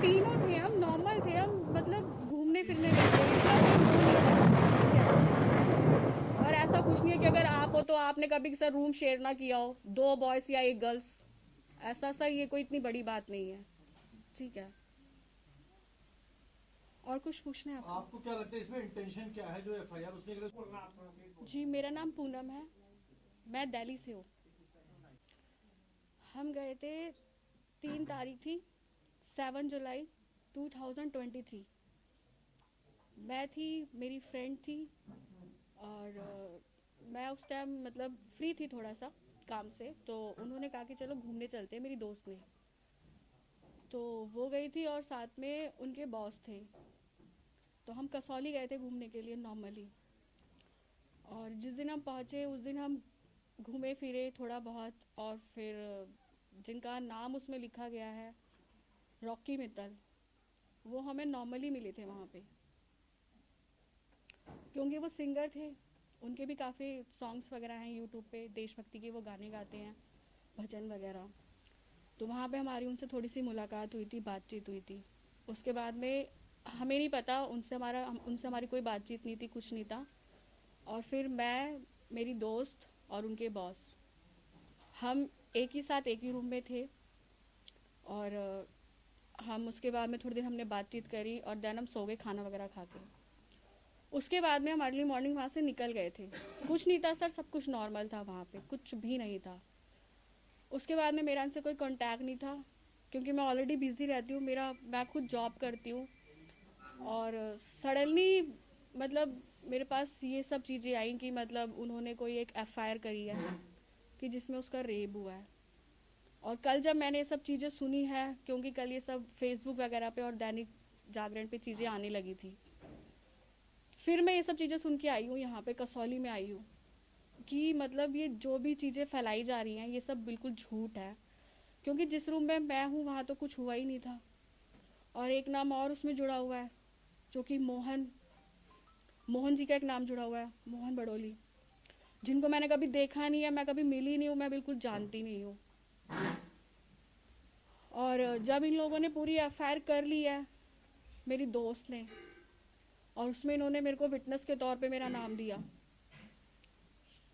तीनों थे, हम नॉर्मल थे, हम मतलब घूमने फिरने गए थे, इतना कोई वो नहीं था, ठीक है। और ऐसा कुछ नहीं है कि अगर आप हो तो आपने कभी सर रूम शेयर ना किया हो, दो बॉयज या एक गर्ल्स, ऐसा सर ये कोई इतनी बड़ी बात नहीं है, ठीक है। और कुछ पूछना है आपको? आपको क्या लगता है इसमें इंटेंशन क्या है जो एफआईआर उसने करा? जी, मेरा नाम पूनम है, मैं दिल्ली से हूँ। हम गए थे, 3 तारीख थी, 7 जुलाई 2023। मैं थी, मेरी फ्रेंड थी, और मैं उस टाइम मतलब फ्री थी थोड़ा सा काम से, तो उन्होंने कहा कि चलो घूमने चलते हैं, मेरी दोस्त ने। तो वो गई थी और साथ में उनके बॉस थे, तो हम कसौली गए थे घूमने के लिए नॉर्मली। और जिस दिन हम पहुँचे उस दिन हम घूमे फिरे थोड़ा बहुत, और फिर जिनका नाम उसमें लिखा गया है रॉकी मित्तल, वो हमें नॉर्मली मिले थे वहाँ पे, क्योंकि वो सिंगर थे, उनके भी काफ़ी सॉन्ग्स वगैरह हैं यूट्यूब पे, देशभक्ति के वो गाने गाते हैं, भजन वगैरह। तो वहाँ पे हमारी उनसे थोड़ी सी मुलाकात हुई थी, बातचीत हुई थी। उसके बाद में हमें नहीं पता, उनसे हमारी कोई बातचीत नहीं थी, कुछ नहीं था। और फिर मैं, मेरी दोस्त और उनके बॉस, हम एक ही साथ एक ही रूम में थे। और हम उसके बाद में थोड़ी देर हमने बातचीत करी और देन हम सो गए खाना वगैरह खा के। उसके बाद में हम अर्ली मॉर्निंग वहाँ से निकल गए थे। कुछ नहीं था सर, सब कुछ नॉर्मल था वहाँ पे, कुछ भी नहीं था। उसके बाद में मेरा उनसे कोई कांटेक्ट नहीं था, क्योंकि मैं ऑलरेडी बिजी रहती हूँ, मैं खुद जॉब करती हूँ। और सडनली मतलब मेरे पास ये सब चीज़ें आई कि मतलब उन्होंने कोई एक एफआईआर करी है कि जिसमें उसका रेप हुआ है। और कल जब मैंने ये सब चीज़ें सुनी है, क्योंकि कल ये सब फेसबुक वगैरह पे और दैनिक जागरण पे चीज़ें आने लगी थी, फिर मैं ये सब चीज़ें सुन के आई हूँ, यहाँ पे कसौली में आई हूँ, कि मतलब ये जो भी चीज़ें फैलाई जा रही हैं ये सब बिल्कुल झूठ है। क्योंकि जिस रूम में मैं हूँ वहाँ तो कुछ हुआ ही नहीं था। और एक नाम और उसमें जुड़ा हुआ है, जो कि मोहन मोहन जी का एक नाम जुड़ा हुआ है, मोहन बड़ोली, जिनको मैंने कभी देखा नहीं है, मैं कभी मिली नहीं हूँ, मैं बिल्कुल जानती नहीं हूँ। और जब इन लोगों ने पूरी एफआईआर कर ली है, मेरी दोस्त ने, और उसमें इन्होंने मेरे को विटनेस के तौर पे मेरा नाम दिया,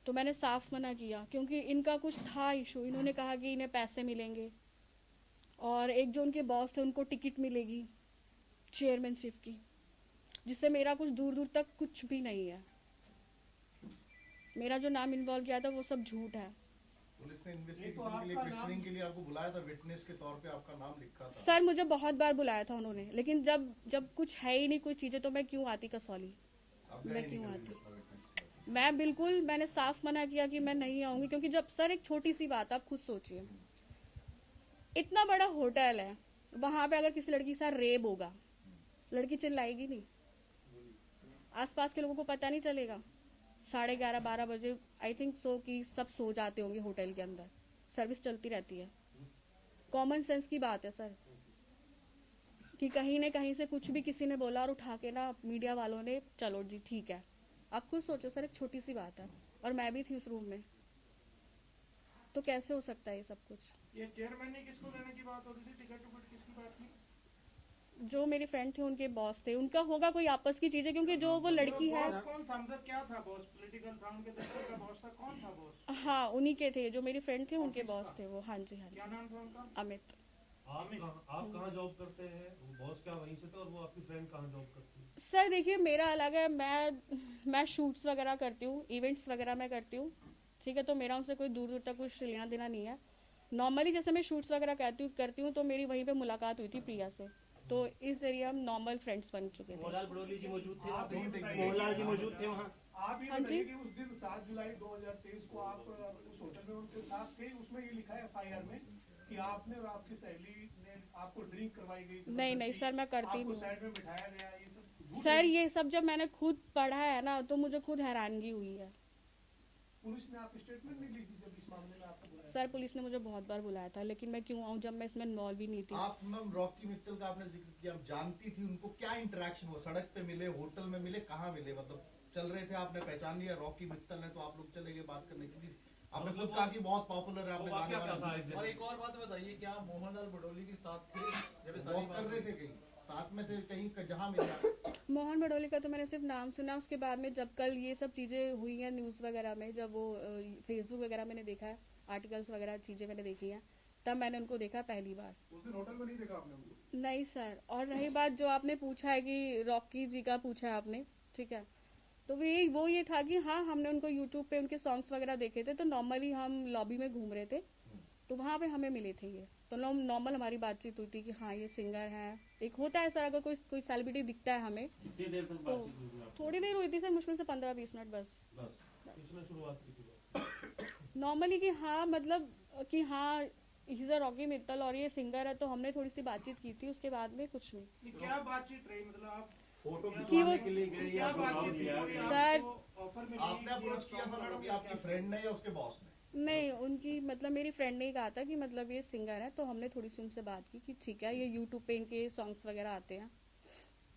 तो मैंने साफ मना किया, क्योंकि इनका कुछ था इशू। इन्होंने कहा कि इन्हें पैसे मिलेंगे, और एक जो उनके बॉस थे उनको टिकट मिलेगी चेयरमैनशिप की, जिससे मेरा कुछ दूर दूर तक कुछ भी नहीं है। मेरा जो नाम इन्वॉल्व किया था वो सब झूठ है। पुलिस ने इन्वेस्टिगेशन के लिए, क्वेश्चनिंग के लिए आपको बुलाया था, विटनेस के तौर पे आपका नाम लिखा था। सर मुझे बहुत बार बुलाया था उन्होंने, लेकिन जब जब कुछ है ही नहीं कोई चीज़ें, तो मैं क्यों आती कसौली, आप मैं गए नहीं क्यों कभी आती? विटनेस के तौर मैं बिल्कुल, मैंने साफ मना किया कि मैं नहीं आऊँगी, क्योंकि जब सर एक छोटी सी बात आप खुद सोचिए, इतना बड़ा होटल है, वहाँ पे अगर किसी लड़की के साथ रेप होगा, लड़की चिल्लाएगी नहीं? आसपास के लोगों को पता नहीं चलेगा? 11:30-12 बजे आई थिंक सो कि सब सो जाते होंगे होटल के अंदर, सर्विस चलती रहती है। कॉमन सेंस की बात है सर, कि कहीं न कहीं से कुछ भी किसी ने बोला और उठा के ना मीडिया वालों ने, चलो जी ठीक है। आप खुद सोचो सर, एक छोटी सी बात है, और मैं भी थी उस रूम में, तो कैसे हो सकता है ये सब कुछ? ये चेयरमैन ने किसको देने की बात हो रही थी, टिकट टुकट किसकी बात थी? जो मेरे फ्रेंड थे उनके बॉस थे, उनका होगा कोई आपस की चीजें, क्योंकि जो वो लड़की है। बॉस कौन था, मतलब क्या था बॉस? पॉलिटिकल था, उनके दफ्तर का बॉस था, कौन था बॉस? हाँ उन्हीं के थे, जो मेरी फ्रेंड थे उनके ऑफिस बॉस का? थे वो, हाँ जी हाँ क्या जी। नाम था उनका? अमित। आप कहाँ जॉब करते हैं? वो बॉस क्या वहीं से था, और वो आपकी फ्रेंड कहाँ जॉब करती है? सर देखिए मेरा अलग है, मैं शूट्स वगैरह करती हूँ, इवेंट्स वगैरह मैं करती हूँ, ठीक है। तो मेरा उनसे कोई दूर दूर तक कुछ लेना देना नहीं है। नॉर्मली जैसे मैं शूट्स वगैरह करती हूँ तो मेरी वहीं पे मुलाकात हुई थी प्रिया से, तो इस जरिए हम नॉर्मल फ्रेंड्स बन चुके थे। मोहनलाल बड़ोली जी मौजूद थे वहाँ पे? आप ये बताइए, मोहनलाल जी मौजूद थे वहाँ? आप ये हाँ जी। बताइए कि उस दिन 7 जुलाई 2023 को आप उस होटल में उनके साथ थे, उसमें ये लिखा है एफआईआर में कि आपने और आपकी सहेली ने आपको ड्रिंक करवाई गई, नहीं नहीं सर, मैं करती आपको नहीं साइड में बिठाया गया, ये सब झूठ सर। है? ये सब जब मैंने खुद पढ़ा है ना, तो मुझे खुद हैरानगी हुई है। पुलिस ने आपकी स्टेटमेंट नहीं ली थी जब इस मामले में आपको बुलाया? सर पुलिस ने मुझे बहुत बार बुलाया था, लेकिन मैं क्यों आऊँ जब मैं इसमें इन्वॉल्व ही नहीं थी। आप मैम रॉकी मित्तल का आपने जिक्र किया, आप जानती थी उनको, क्या इंटरेक्शन हुआ? सड़क पे मिले, होटल में मिले, कहाँ मिले? मतलब चल रहे थे, आपने पहचान लिया रॉकी मित्तल है तो आप लोग चले गए बात करने के लिए? आपने खुद कहा कि बहुत पॉपुलर है, आपने वो वाकया गाने क्या था वाने exactly? और एक और बात बताइए, क्या मोहनलाल बडोली के साथ थे जब ये सारी वॉक कर बात रहे थे, कहीं साथ में थे, कहीं जहां मिला? मोहन बडोली का तो मैंने सिर्फ नाम सुना, उसके बाद में जब कल ये सब चीज़ें हुई हैं न्यूज़ वगैरह में, जब वो फेसबुक वगैरह मैंने देखा है, आर्टिकल्स वगैरह चीज़ें मैंने देखी हैं, तब मैंने उनको देखा पहली बार। उस दिन होटल में नहीं देखा आपने उनको? नहीं सर। और रही बात जो आपने पूछा है कि रॉकी जी का पूछा है आपने, ठीक है, तो वो ये था कि हाँ हमने उनको यूट्यूब पे उनके सॉन्ग्स वगैरह देखे थे, तो नॉर्मली हम लॉबी में घूम रहे थे, तो वहाँ पे हमें मिले थे ये, तो नॉर्मल हमारी बातचीत हुई थी कि हाँ ये सिंगर है। एक होता है सर, अगर कोई सेलिब्रिटी दिखता है हमें, कितनी देर तक तो बातचीत हुई थी आपकी? थोड़ी देर हुई थी सर, मुश्किल से 15-20 मिनट बस। बस इसमें शुरुआत की थी बात। नॉर्मली कि हाँ मतलब कि हाँ इज अ रॉकी मित्तल और ये सिंगर है, तो हमने थोड़ी सी बातचीत की थी, उसके बाद में कुछ नहीं। क्या बातचीत रही, मतलब आप फोटो कि वो- खिंचवाने के लिए गए क्या या बातचीत थी? यार। कोई सर- आपको ऑफर में आपने अप्रोच किया था मैडम, कि आपकी फ्रेंड ने या उसके बॉस ने? नहीं, उनकी मतलब मेरी फ्रेंड ने ही कहा था कि मतलब ये सिंगर है, तो हमने थोड़ी सी उनसे बात की कि ठीक है, ये यूट्यूब पे इनके सॉन्ग्स वगैरह आते हैं।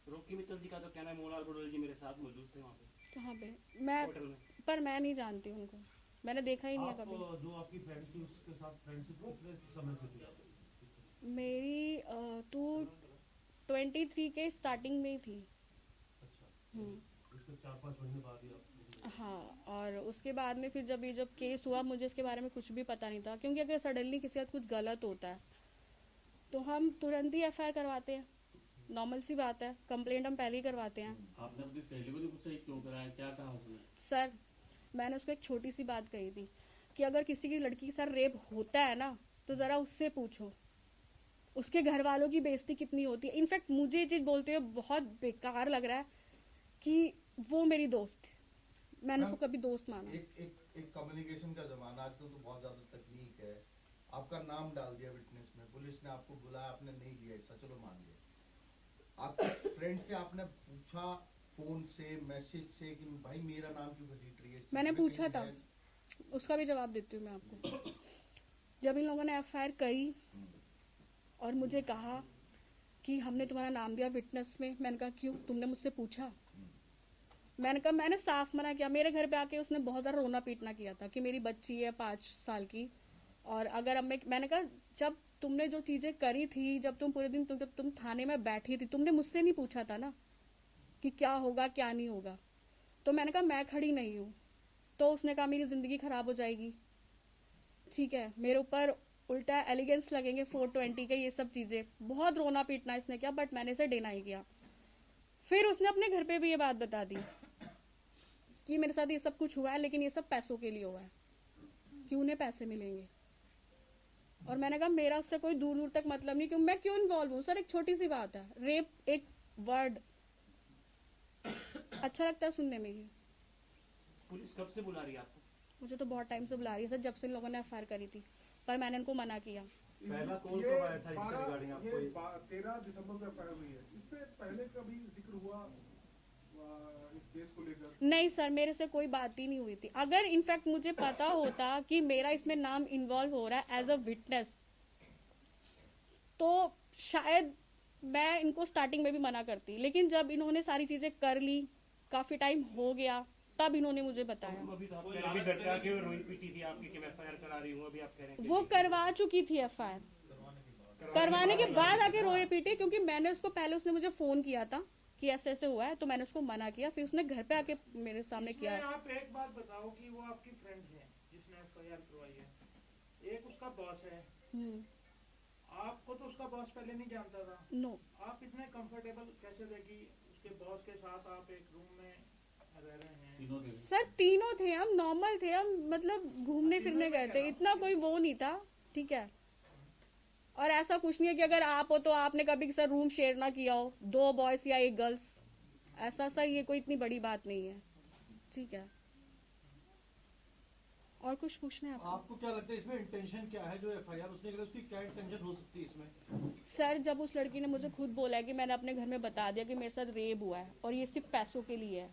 रॉकी मित्तल जी का तो कहना है मोहनलाल बडोली जी मेरे साथ मौजूद थे वहाँ पे कहाँ पे? मैं होटल में। पर मैं नहीं जानती उनको, मैंने देखा ही नहीं है आप कभी। जो आपकी फ्रेंड थी उसके साथ फ्रेंडशिप कितने समय से थी आपकी? मेरी 23 के स्टार्टिंग में ही थी। अच्छा, उसके 4-5 महीने बाद ही आप? हाँ, और उसके बाद में फिर जब केस हुआ, मुझे इसके बारे में कुछ भी पता नहीं था, क्योंकि अगर सडनली किसी के साथ कुछ गलत होता है तो हम तुरंत ही एफआईआर करवाते हैं, नॉर्मल सी बात है, कंप्लेंट हम पहले ही करवाते हैं। आपने अपनी सहेली को नहीं पूछा ये क्यों कराया, क्या कहा उसने? सर मैंने उसको एक छोटी सी बात कही थी कि अगर किसी की लड़की के साथ रेप होता है ना, तो ज़रा उससे पूछो उसके घर वालों की बेइज्जती कितनी होती है। इनफैक्ट मुझे ये चीज़ बोलते हुए बहुत बेकार लग रहा है कि वो मेरी दोस्त थी, मैंने उसको कभी दोस्त माना। एक कम्युनिकेशन का जमाना आजकल, तो बहुत ज्यादा तकनीक है। आपका नाम डाल दिया विटनेस में, पुलिस ने आपको बुलाया, आपने नहीं लिया हिस्सा, चलो मान लिया। आपके फ्रेंड से आपने पूछा फोन से, मैसेज से, कि भाई मेरा नाम क्यों घसीट रही है? मैंने इसमें पूछा कहीं था, है? उसका भी जवाब देती हूँ मैं आपको। जब इन लोगों ने एफआईआर करी और मुझे कहा कि हमने तुम्हारा नाम दिया विटनेस में, मैंने कहा क्यों, तुमने मुझसे पूछा? मैंने कहा, मैंने साफ मना किया। मेरे घर पे आके उसने बहुत ज़्यादा रोना पीटना किया था कि मेरी बच्ची है 5 साल की, और अगर अब मैंने कहा जब तुमने जो चीज़ें करी थी, जब तुम पूरे दिन जब तुम थाने में बैठी थी, तुमने मुझसे नहीं पूछा था ना कि क्या होगा क्या नहीं होगा। तो मैंने कहा मैं खड़ी नहीं हूँ, तो उसने कहा मेरी ज़िंदगी ख़राब हो जाएगी, ठीक है, मेरे ऊपर उल्टा एलिगेंस लगेंगे 420 के, ये सब चीज़ें, बहुत रोना पीटना इसने किया, बट मैंने इसे डिनाई किया। फिर उसने अपने घर पे भी ये बात बता दी कि मेरे साथ ये सब कुछ हुआ है, लेकिन ये सब पैसों के लिए हुआ है, कि उन्हें पैसे मिलेंगे। और मैंने कहा मेरा उससे कोई दूर दूर तक मतलब नहीं, क्यों मैं क्यों इन्वॉल्व हूँ? सर एक छोटी सी बात है, रेप एक वर्ड अच्छा लगता है सुनने में। ये पुलिस कब से बुला रही है आपको? मुझे तो बहुत टाइम से बुला रही है सर, जब से इन लोगों ने एफआईआर करी थी, पर मैंने इनको मना किया। पहला कॉल कब आया था इसके रिगार्डिंग आपको? ये 13 दिसंबर को एफआईआर हुई है, इससे पहले कभी जिक्र हुआ इस केस को लेकर? नहीं सर, मेरे से कोई बात ही नहीं हुई थी। अगर इनफैक्ट मुझे पता होता कि मेरा इसमें नाम इन्वॉल्व हो रहा है एज अ विटनेस, तो शायद मैं इनको स्टार्टिंग में भी मना करती, लेकिन जब इन्होंने सारी चीजें कर ली, काफी टाइम हो गया, तब इन्होंने मुझे बताया। अभी तो आप कह रहे हैं, अभी घर पे आके रोई पीटी थी आपकी कि मैं एफआईआर करा रही हूँ, अभी आप कह रहे हैं कि वो करवा चुकी थी एफआईआर, करवाने के बाद आके रोए पीटे, क्योंकि मैंने उसको पहले, उसने मुझे फोन किया था कि ऐसे ऐसे हुआ है, तो मैंने उसको मना किया, फिर उसने घर पे आके मेरे सामने किया। इसमें आप एक बात बताओ कि वो आपकी फ्रेंड है जिसने एफआईआर करवाई है, एक उसका बॉस है, आपको तो उसका बॉस पहले नहीं जानता था, नो, आप इतने कंफर्टेबल कैसे थे कि उसके बॉस के साथ आप एक रूम में रह रहे हैं? तीनों थे। सर तीनों थे, हम नॉर्मल थे, हम मतलब घूमने फिरने गए थे, इतना कोई वो नहीं था, ठीक है। और ऐसा कुछ नहीं है कि अगर आप हो तो आपने कभी सर रूम शेयर ना किया हो, 2 बॉयज या 1 गर्ल्स, ऐसा सर ये कोई इतनी बड़ी बात नहीं है, ठीक है। और कुछ पूछना है आपको? आपको क्या लगता है इसमें इंटेंशन क्या है जो एफआईआर उसने करी, उसकी क्या इंटेंशन हो सकती है इसमें? सर जब उस लड़की ने मुझे खुद बोला है कि मैंने अपने घर में बता दिया कि मेरे साथ रेप हुआ है और ये सिर्फ पैसों के लिए है,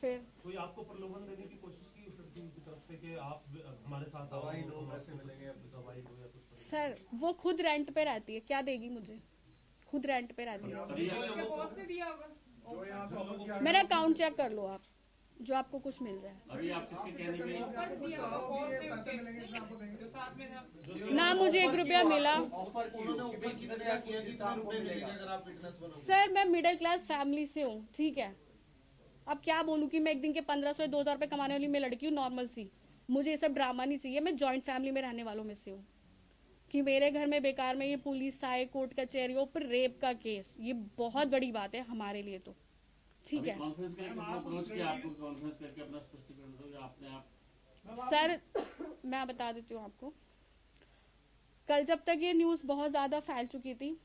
फिर कोई आपको प्रलोभन देने की कोशिश की उस लड़की की तरफ से कि आप हमारे साथ आओ, दवाई दो, हम पैसे आपको मिलेंगे, कुछ दवाई दो या कुछ? सर वो खुद रेंट पे रहती है, क्या देगी मुझे? खुद रेंट पे रहती है। तो ये लोगों को- जो यहाँ से मेरा अकाउंट चेक कर लो आप, जो आपको कुछ मिल जाए। अभी आप किसके कहने पे ना मुझे 1 रुपया मिला। ऑफर उन्होंने ऑफर कितना किया कि कितने रुपए मिलेंगे अगर आप फिटनेस बनोगे? सर मैं मिडिल क्लास फैमिली से हूँ, ठीक है। अब क्या बोलूँ कि मैं एक दिन के 1500 या 2000 रुपये कमाने वाली मैं लड़की हूँ, नॉर्मल सी। मुझे ये सब ड्रामा नहीं चाहिए। मैं जॉइंट फैमिली में रहने वालों में से हूँ कि मेरे घर में बेकार में ये पुलिस आए, कोर्ट कचहरियों पर रेप का केस, ये बहुत बड़ी बात है हमारे लिए तो, ठीक है। कॉन्फ्रेंस करके किसने अप्रोच किया आपको? कॉन्फ्रेंस करके अपना स्पष्टीकरण दो या आपने आप? सर मैं बता देती हूँ आपको, कल जब तक ये न्यूज़ बहुत ज़्यादा फैल चुकी थी,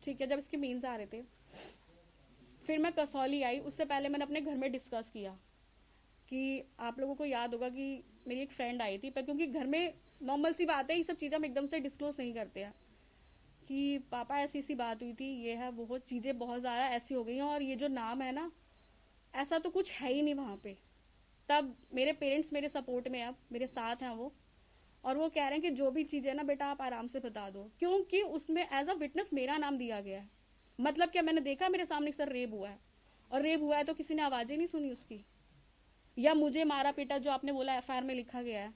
ठीक है, जब इसके मीम्स आ रहे थे, फिर मैं कसौली आई। उससे पहले मैंने अपने घर में डिस्कस किया कि आप लोगों को याद होगा कि मेरी एक फ्रेंड आई थी, पर क्योंकि घर में नॉर्मल सी बात है, ये सब चीज़ें हम एकदम से डिस्क्लोज नहीं करते हैं कि पापा ऐसी सी बात हुई थी, ये है वो चीज़ें बहुत ज़्यादा ऐसी हो गई हैं, और ये जो नाम है ना, ऐसा तो कुछ है ही नहीं वहाँ पे। तब मेरे पेरेंट्स मेरे सपोर्ट में, अब मेरे साथ हैं वो, और वो कह रहे हैं कि जो भी चीज़ है ना बेटा आप आराम से बता दो, क्योंकि उसमें एज अ विटनेस मेरा नाम दिया गया है। मतलब क्या, मैंने देखा मेरे सामने सर रेप हुआ है, और रेप हुआ है तो किसी ने आवाज़ ही नहीं सुनी उसकी, या मुझे मारा पीटा जो आपने बोला एफआईआर में लिखा गया है,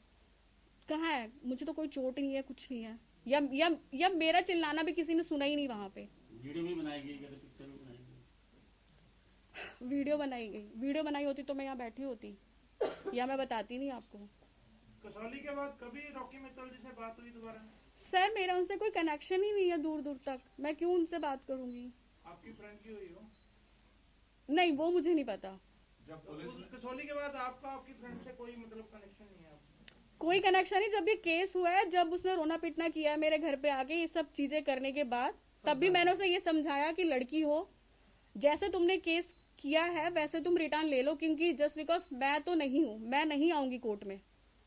कहाँ है? मुझे तो कोई चोट नहीं है, कुछ नहीं है, या मेरा चिल्लाना भी किसी ने सुना ही नहीं वहाँ पे। वीडियो भी बनाई गई, पिक्चर भी बनाई गई? वीडियो बनाई गई, वीडियो बनाई होती तो मैं यहाँ बैठी होती, या मैं बताती नहीं आपको। कसौली के बाद कभी रॉकी मित्तल जी से बात हुई दोबारा? सर मेरा उनसे कोई कनेक्शन ही नहीं है दूर दूर तक, मैं क्यों उनसे बात करूंगी? आपकी फ्रेंड की हुई हो? नहीं, वो मुझे नहीं पता। जब पुलिस कसौली के बाद आपका आपकी फ्रेंड से कोई मतलब कनेक्शन नहीं है आपका? कोई कनेक्शन नहीं। जब ये केस हुआ है, जब उसने रोना पीटना किया है मेरे घर पे आके ये सब चीजें करने के बाद, तब भी मैंने उसे ये समझाया कि लड़की हो, जैसे तुमने केस किया है वैसे तुम रिटर्न ले लो, क्योंकि जस्ट बिकॉज मैं तो नहीं हूँ, मैं नहीं आऊंगी कोर्ट में,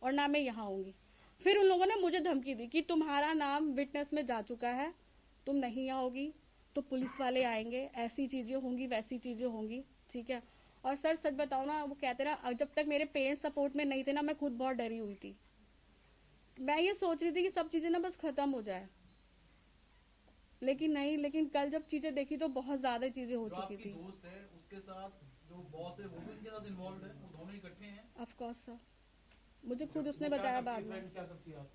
और ना मैं यहाँ आऊंगी। फिर उन लोगों ने मुझे धमकी दी कि तुम्हारा नाम विटनेस में जा चुका है, तुम नहीं आओगी तो पुलिस वाले आएंगे, ऐसी चीजें होंगी, वैसी चीजें होंगी, ठीक है। और सर सच बताओ ना, वो कहते ना, जब तक मेरे पेरेंट्स सपोर्ट में नहीं थे ना, मैं खुद बहुत डरी हुई थी। मैं ये सोच रही थी कि सब चीजें ना बस खत्म हो जाए, लेकिन नहीं। लेकिन कल जब चीजें देखी तो बहुत ज्यादा चीजें हो जो चुकी आपकी थी। दोस्त है उसके साथ जो बॉस है वो भी उनके साथ इन्वॉल्व है, वो दोनों इकट्ठे हैं? ऑफ कोर्स सर, मुझे खुद उसने बताया बाद में। क्या करती है आप?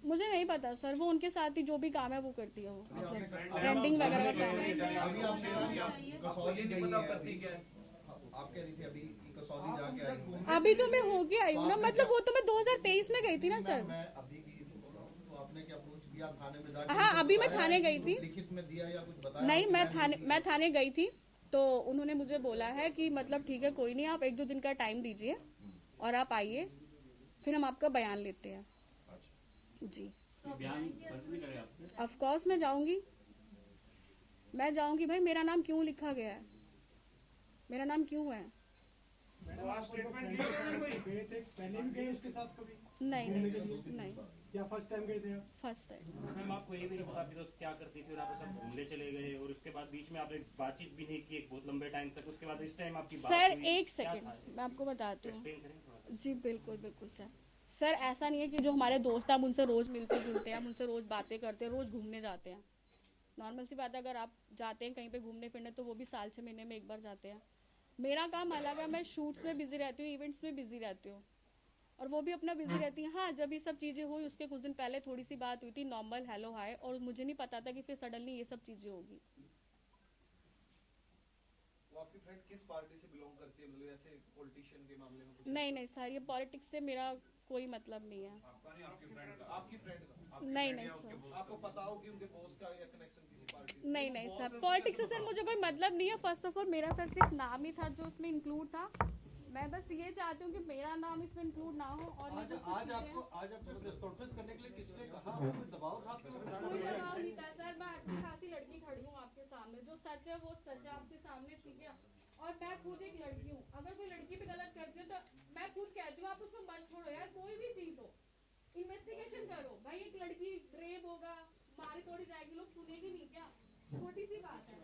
मुझे नहीं पता सर, वो उनके साथ ही जो भी काम है वो करती है, वो आपने मतलब ट्रेंडिंग वगैरह का काम है। अभी आपने कहा कि आप कसौली गई पता हैं करती अभी। क्या है? आप कह रही थी अभी कि कसौली जाके आई हूँ। अभी तो मैं होके आई हूँ ना, मतलब वो तो मैं 2023 में गई थी ना सर। मैं अभी की बोल रहा हूँ, तो आपने क्या अप्रोच किया थाने में जाके? हाँ, अभी मैं बताया थाने कि गई थी। लिखित में दिया या कुछ बताया? नहीं, कि मैं थाने गई थी, तो उन्होंने मुझे बोला है कि मतलब ठीक है कोई नहीं, आप 1-2 दिन का टाइम दीजिए और आप आइए, फिर हम आपका बयान लेते हैं। अच्छा। जी बयान दर्ज नहीं करे आपने? ऑफ कोर्स मैं जाऊंगी भाई। मेरा नाम क्यों लिखा गया है, मेरा नाम क्यों है? तो आप स्टेटमेंट ली है कोई? गए थे पहले भी गए उसके साथ कभी नहीं, या फर्स्ट टाइम गए थे आप? First time. मैम आपको ये भी नहीं पता आपकी दोस्त क्या करती थी और आप सब घूमने चले गए और उसके बाद बीच में आपने बातचीत भी नहीं की एक बहुत लंबे टाइम तक, उसके बाद इस टाइम आपकी बात सर हुई, एक क्या सेकंड, था? मैं आपको बताती हूँ। एक्सप्लेन करें थोड़ा सा। जी बिल्कुल बिल्कुल सर ऐसा नहीं है कि जो हमारे दोस्त हैं हम उनसे रोज मिलते जुलते हैं, हम उनसे रोज बातें करते हैं, रोज घूमने जाते हैं। नॉर्मल सी बात है, अगर आप जाते हैं कहीं पे घूमने फिरने तो वो भी साल 6 महीने में एक बार जाते हैं। मेरा काम अलग है, मैं शूट्स में बिजी रहती हूँ, इवेंट्स में बिजी रहती हूँ, और वो भी अपना बिजी रहती है। हाँ, जब ये सब चीज़ें हुई उसके कुछ दिन पहले थोड़ी सी बात हुई थी, नॉर्मल हेलो हाय, और मुझे नहीं पता था कि फिर सडनली ये सब चीज़ें होगी। वो आपकी फ्रेंड किस पार्टी से बिलोंग करती है, मतलब ऐसे पॉलिटिशियन के मामले में कुछ? नहीं सर, ये पॉलिटिक्स से मेरा कोई मतलब नहीं है। आपका नहीं, आपकी फ्रेंड का? आपकी फ्रेंड का? नहीं सर, आपको पता हो कि उनके बॉस का या कनेक्शन किसी पार्टी से? नहीं सर, पॉलिटिक्स से सर मुझे कोई मतलब नहीं है। फर्स्ट ऑफ ऑल मेरा सर सिर्फ नाम ही था जो उसमें इंक्लूड था। मैं बस ये चाहती हूँ कि मेरा नाम इसमें इंक्लूड ना हो। और ये जो कुछ आज चीज़ें आपको आज आप प्रेस कॉन्फ्रेंस करने के लिए किसने कहा? आपको कोई दबाव था आपके ऊपर? कोई दबाव नहीं था सर, मैं अच्छी खासी लड़की खड़ी हूँ आपके सामने, जो सच है वो सच है आपके सामने, ठीक है। और मैं खुद एक लड़की हूँ, अगर कोई लड़की पे गलत करती है तो मैं खुद कहती हूँ आप उसको मत छोड़ो यार, कोई भी चीज हो इन्वेस्टिगेशन करो भाई। एक लड़की रेप होगा, मारी तोड़ी जाएगी, लोग सुनेगी नहीं क्या? छोटी सी बात है।